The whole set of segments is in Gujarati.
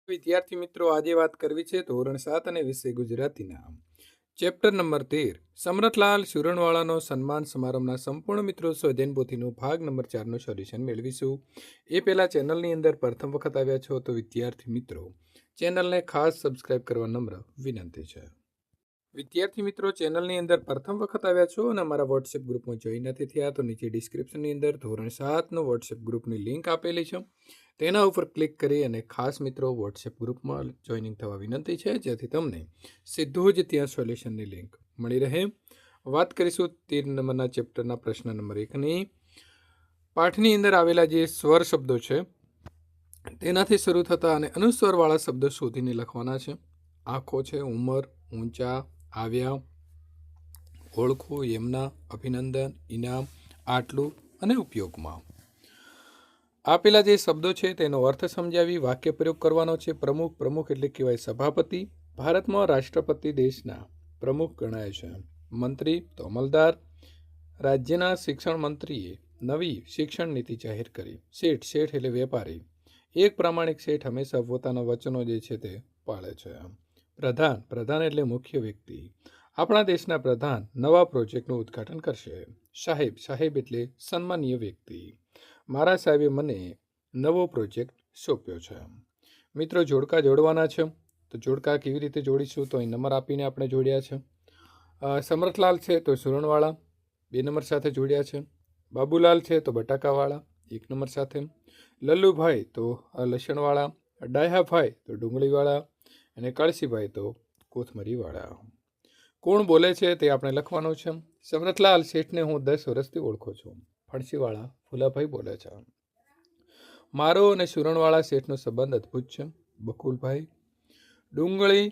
વિદ્યાર્થી મિત્રો, આજે વાત કરવી છે ધોરણ 7 અને વિષય ગુજરાતીના ચેપ્ટર નંબર 13 સમરથલાલ સુરણવાળાનો સન્માન સમારંભના સંપૂર્ણ મિત્રો સ્વધ્યાયન પોથીનો ભાગ નંબર 4નું સોલ્યુશન મેળવીશું. એ પહેલાં ચેનલની અંદર પ્રથમ વખત આવ્યા છો તો વિદ્યાર્થી મિત્રો ચેનલને ખાસ સબસ્ક્રાઇબ કરવા નમ્ર વિનંતી છે. વિદ્યાર્થી મિત્રો, ચેનલની અંદર પ્રથમ વખત આવ્યા છો અને અમારા વોટ્સએપ ગ્રુપમાં જોઈન નથી થયા તો નીચે ડિસ્ક્રિપ્શનની અંદર ધોરણ 7નો વોટ્સએપ ગ્રુપની લિંક આપેલી છે. તેના ઉપર ક્લિક કરી અને ખાસ મિત્રો વોટ્સએપ ગ્રુપમાં જોઈનિંગ થવા વિનંતી છે, જેથી તમને સીધું જ ત્યાં સોલ્યુશનની લિંક મળી રહે. વાત કરીશું 13 નંબરના ચેપ્ટરના પ્રશ્ન નંબર 1ની. પાઠની અંદર આવેલા જે સ્વર શબ્દો છે તેનાથી શરૂ થતા અને અનુસ્વરવાળા શબ્દો શોધીને લખવાના છે. આંખો છે, ઉંમર, ઊંચા, આવ્યા, ઓળખો, એમના, અભિનંદન, ઇનામ, આટલું અને ઉપયોગમાં. આપેલા જે શબ્દો છે તેનો અર્થ સમજાવી વાક્ય પ્રયોગ કરવાનો છે. પ્રમુખ, પ્રમુખ એટલે કહેવાય સભાપતિ. ભારતમાં રાષ્ટ્રપતિ દેશના પ્રમુખ ગણાય છે. મંત્રી તો અમલદાર. રાજ્યના શિક્ષણ મંત્રીએ નવી શિક્ષણ નીતિ જાહેર કરી. શેઠ, શેઠ એટલે વેપારી. એક પ્રામાણિક શેઠ હંમેશા પોતાના વચનો જે છે તે પાળે છે. પ્રધાન, પ્રધાન એટલે મુખ્ય વ્યક્તિ. આપણા દેશના પ્રધાન નવા પ્રોજેક્ટનું ઉદ્ઘાટન કરશે. સાહેબ, સાહેબ એટલે સન્માનીય વ્યક્તિ. મારા સાહેબે મને નવો પ્રોજેક્ટ સોંપ્યો છે. મિત્રો, જોડકા જોડવાના છે તો જોડકા કેવી રીતે જોડીશું તો અહીં નંબર આપીને આપણે જોડ્યા છે. સમરથલાલ છે તો સુરણવાળા 2 નંબર સાથે જોડ્યા છે. બાબુલાલ છે તો બટાકાવાળા 1 નંબર સાથે. લલ્લુભાઈ તો લસણવાળા. ડાયાભાઈ તો ડુંગળીવાળા અને કળસીભાઈ તો કોથમરીવાળા. કોણ બોલે છે તે આપણે લખવાનું છે. સમરથલાલ શેઠને હું 10 વર્ષથી ઓળખું છું. ફણસીવાળા ફુલાભાઈ બોલે છે. મારો અને સુરણવાળા શેઠનો સંબંધ અદ્ભુત છે. બકુલભાઈ. ડુંગળી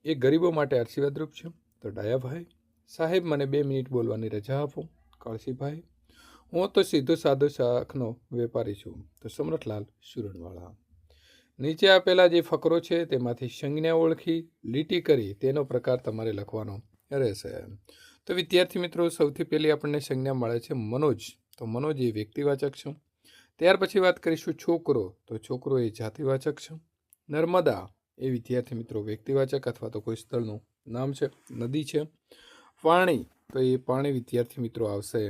એ ગરીબો માટે આશીર્વાદરૂપ છે તો ડાયાભાઈ. સાહેબ, મને 2 મિનિટ બોલવાની રજા આપો. કળસીભાઈ. હું તો સીધો સાધો શાકનો વેપારી છું તો સમરથલાલ સુરણવાળા. નીચે આપેલા જે ફકરો છે તેમાંથી સંજ્ઞા ઓળખી લીટી કરી તેનો પ્રકાર તમારે લખવાનો રહેશે. તો વિદ્યાર્થી મિત્રો, સૌથી પહેલી આપણને સંજ્ઞા મળે છે મનોજ. તો મનોજ એ વ્યક્તિવાચક છે. ત્યાર પછી વાત કરીશું છોકરો. તો છોકરો એ જાતિવાચક છે. નર્મદા એ વિદ્યાર્થી મિત્રો વ્યક્તિવાચક અથવા તો કોઈ સ્થળનું નામ છે, નદી છે. પાણી તો એ પાણી વિદ્યાર્થી મિત્રો આવશે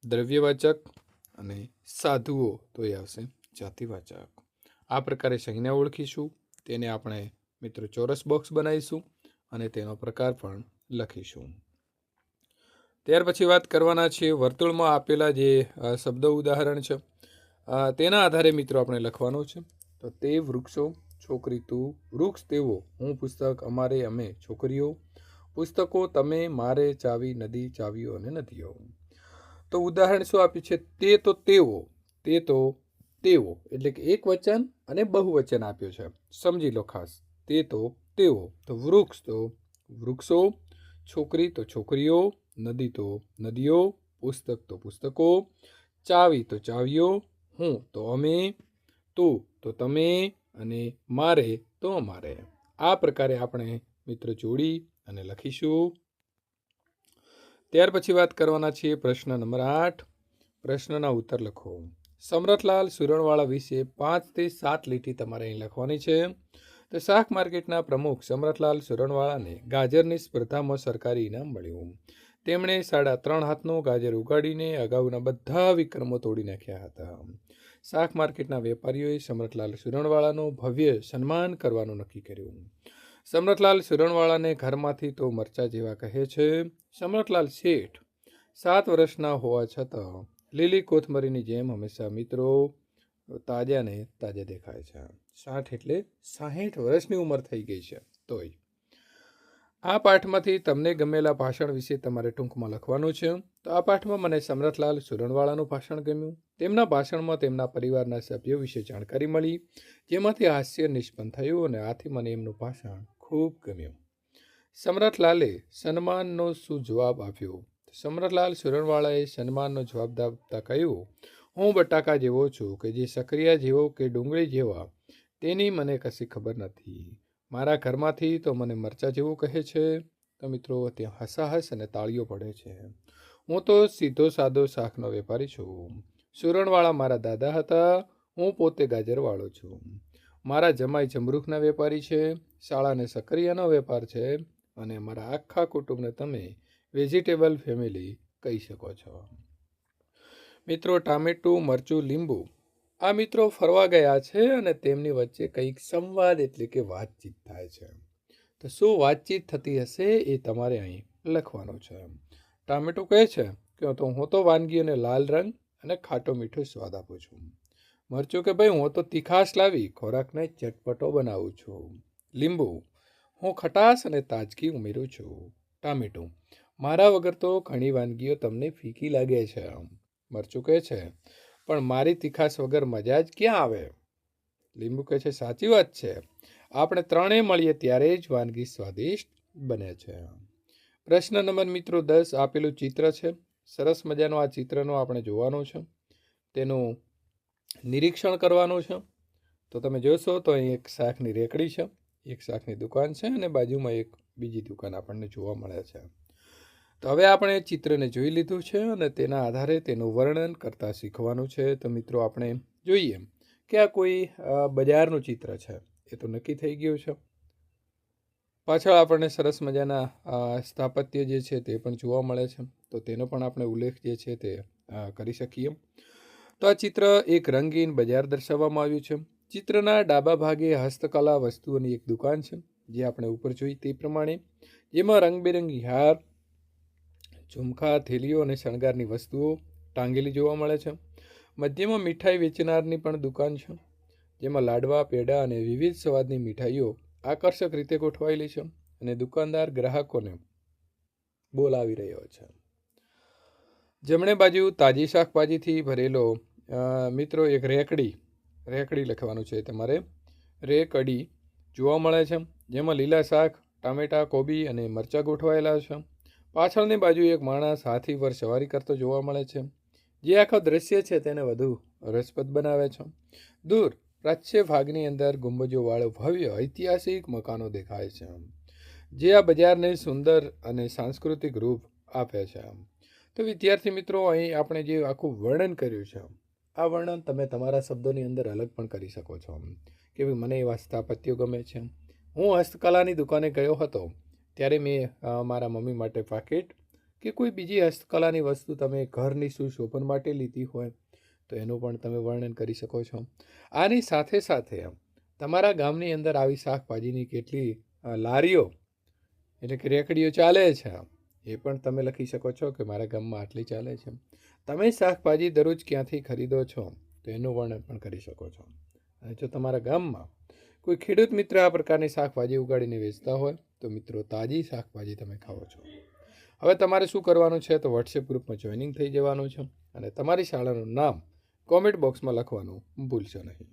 દ્રવ્યવાચક. અને સાધુઓ તો એ આવશે જાતિવાચક. આ પ્રકારે સંજ્ઞા ઓળખીશું. તેને આપણે મિત્રો ચોરસ બોક્સ બનાવીશું અને તેનો પ્રકાર પણ લખીશું. ત્યાર પછી વાત કરવાના છે વર્તુળમાં આપેલા જે શબ્દ ઉદાહરણ છે તેના આધારે મિત્રો આપણે લખવાનું છે. તો તે વૃક્ષો, છોકરી તું, વૃક્ષ તેઓ, હું પુસ્તક, અમારે અમે, છોકરીઓ, પુસ્તકો, તમે, મારે, ચાવી, નદી, ચાવીઓ અને નદીઓ. તો ઉદાહરણ શું આપ્યું છે? તે તો તેઓ, તે તો તેઓ એટલે કે એક વચન અને બહુવચન આપ્યું છે. સમજી લો ખાસ. તે તો તેઓ, તો વૃક્ષ તો વૃક્ષો, છોકરી તો છોકરીઓ, નદી તો નદીઓ, પુસ્તક તો પુસ્તકો, ચાવી તો ચાવીઓ, હું તો અમે, તું તો તમે અને મારે તો અમારે. આ પ્રકારે આપણે મિત્રો જોડી અને લખીશું. ત્યાર પછી વાત કરવાના છીએ પ્રશ્ન નંબર 8. પ્રશ્નના ઉત્તર લખો. સમરથલાલ સુરણવાળા વિશે 5 થી 7 લીટી તમારે અહીં લખવાની છે. તો શાક માર્કેટના પ્રમુખ સમરથલાલ સુરણવાળાને ગાજરની સ્પર્ધામાં સરકારી ઇનામ મળ્યું. તેમણે 3.5 હાથનો ગાજર ઉગાડીને અગાઉના બધા વિક્રમો તોડી નાખ્યા હતા. શાક માર્કેટના વેપારીઓએ સમરથલાલ સુરણવાળાનું ભવ્ય સન્માન કરવાનું નક્કી કર્યું. સમરથલાલ સુરણવાળાને ઘરમાંથી તો મરચા જેવા કહે છે. સમરથલાલ શેઠ 7 વર્ષના હોવા છતાં લીલી કોથમરીની જેમ હંમેશા મિત્રો તાજા ને તાજા દેખાય છે. 60 એટલે 60 વર્ષની ઉંમર થઈ ગઈ છે તોય. આ પાઠમાંથી તમને ગમેલા ભાષણ વિશે તમારે ટૂંકમાં લખવાનું છે. તો આ પાઠમાં મને સમરથલાલ સુરણવાળાનું ભાષણ ગમ્યું. તેમના ભાષણમાં તેમના પરિવારના સભ્યો વિશે જાણકારી મળી, જેમાંથી હાસ્ય નિષ્પન્ન થયું અને આથી મને એમનું ભાષણ ખૂબ ગમ્યું. સમરથલાલે સન્માનનો શું જવાબ આપ્યો? સમરથલાલ સુરણવાળાએ સન્માનનો જવાબ આપતા કહ્યું, હું બટાકા જેવો છું કે જે સક્રિયા જેવો કે ડુંગળી જેવા તેની મને કશી ખબર નથી. મારા ઘરમાંથી તો મને મરચા જેવું કહે છે. તો મિત્રો ત્યાં હસાહસ અને તાળીઓ પડે છે. હું તો સીધો સાદો શાકનો વેપારી છું. સુરણવાળા મારા દાદા હતા. હું પોતે ગાજરવાળો છું. મારા જમાઈ જમરૂખના વેપારી છે, શાળાને સક્કરિયાનો વેપાર છે અને મારા આખા કુટુંબને તમે વેજીટેબલ ફેમિલી કહી શકો છો. મિત્રો ટામેટું, મરચું, લીંબુ આ મિત્રો ફરવા ગયા છે અને તેમની વચ્ચે કંઈક સંવાદ એટલે કે વાતચીત થાય છે. તો શું વાતચીત થતી હશે એ તમારે અહીં લખવાનું છે. ટામેટું કહે છે કે હું તો વાનગીઓને લાલ રંગ અને ખાટો મીઠો સ્વાદ આપું છું. મરચું કે ભાઈ હું તો તીખાશ લાવી ખોરાકને ચટપટો બનાવું છું. લીંબુ, હું ખટાશ અને તાજગી ઉમેરું છું. ટામેટું, મારા વગર તો ઘણી વાનગીઓ તમને ફીકી લાગે છે. મરચું કહે છે પણ મારી તીખાશ વગર મજા જ ક્યાં આવે. લીંબુ કહે છે સાચી વાત છે, આપણે ત્રણેય મળીએ ત્યારે જ વાનગી સ્વાદિષ્ટ બને છે. પ્રશ્ન નંબર મિત્રો 10 આપેલું ચિત્ર છે. સરસ મજાનું આ ચિત્રનો આપણે જોવાનું છે, તેનું નિરીક્ષણ કરવાનું છે. તો તમે જોશો તો અહીં એક શાકની રેકડી છે, એક શાકની દુકાન છે અને બાજુમાં એક બીજી દુકાન આપણને જોવા મળે છે. તો હવે આપણે ચિત્રને જોઈ લીધું છે અને તેના આધારે તેનું વર્ણન કરતાં શીખવાનું છે. તો મિત્રો આપણે જોઈએ કે આ કોઈ બજારનું ચિત્ર છે, એ તો નક્કી થઈ ગયું છે. પાછળ આપણને સરસ મજાના સ્થાપત્ય જે છે તે પણ જોવા મળે છે, તો તેનો પણ આપણે ઉલ્લેખ જે છે તે કરી શકીએ. તો આ ચિત્ર એક રંગીન બજાર દર્શાવવામાં આવ્યું છે. ચિત્રના ડાબા ભાગે હસ્તકલા વસ્તુઓની એક દુકાન છે, જે આપણે ઉપર જોઈ તે પ્રમાણે, જેમાં રંગબેરંગી હાર, ઝુમખા, થેલીઓ અને શણગારની વસ્તુઓ ટાંગેલી જોવા મળે છે. મધ્યમાં મીઠાઈ વેચનારની પણ દુકાન છે, જેમાં લાડવા, પેડા અને વિવિધ સ્વાદની મીઠાઈઓ આકર્ષક રીતે ગોઠવાયેલી છે અને દુકાનદાર ગ્રાહકોને બોલાવી રહ્યો છે. જમણે બાજુ તાજી શાકભાજીથી ભરેલો મિત્રો એક રેકડી લખવાનું છે તમારે, રેકડી જોવા મળે છે, જેમાં લીલા શાક, ટામેટા, કોબી અને મરચાં ગોઠવાયેલા છે. પાછળની બાજુ એક માણસ હાથી પર સવારી કરતો જોવા મળે છે, જે આખો દ્રશ્ય છે તેને વધુ રસપ્રદ બનાવે છે. દૂર પ્રાચ્ય ભાગની અંદર ગુંબજોવાળો ભવ્ય ઐતિહાસિક મકાનો દેખાય છે, જે આ બજારને સુંદર અને સાંસ્કૃતિક રૂપ આપે છે. તો વિદ્યાર્થી મિત્રો, અહીં આપણે જે આખું વર્ણન કર્યું છે, આ વર્ણન તમે તમારા શબ્દોની અંદર અલગ પણ કરી શકો છો કે ભાઈ મને એવા સ્થાપત્યો ગમે છે. હું હસ્તકલાની દુકાને ગયો હતો ત્યારે મેં મારા મમ્મી માટે પાકીટ કે કોઈ બીજી હસ્તકલાની વસ્તુ તમે ઘરની સુશોભન માટે લીધી હોય તો એનું પણ તમે વર્ણન કરી શકો છો. આની સાથે સાથે તમારા ગામની અંદર આવી શાકભાજીની કેટલી લારીઓ એટલે કે રેકડીઓ ચાલે છે એ પણ તમે લખી શકો છો કે મારા ગામમાં આટલી ચાલે છે. તમે શાકભાજી દરરોજ ક્યાંથી ખરીદો છો તો એનું વર્ણન પણ કરી શકો છો. અને જો તમારા ગામમાં કોઈ ખેડૂત મિત્ર આ પ્રકારની શાકભાજી ઉગાડીને વેચતા હોય તો મિત્રો તાજી શાકભાજી તમે ખાઓ છો. હવે તમારે શું કરવાનું છે તો વોટ્સએપ ગ્રુપમાં જોઈનિંગ થઈ જવાનું છે અને તમારી શાળાનું નામ કોમેન્ટ બોક્સમાં લખવાનું ભૂલશો નહીં.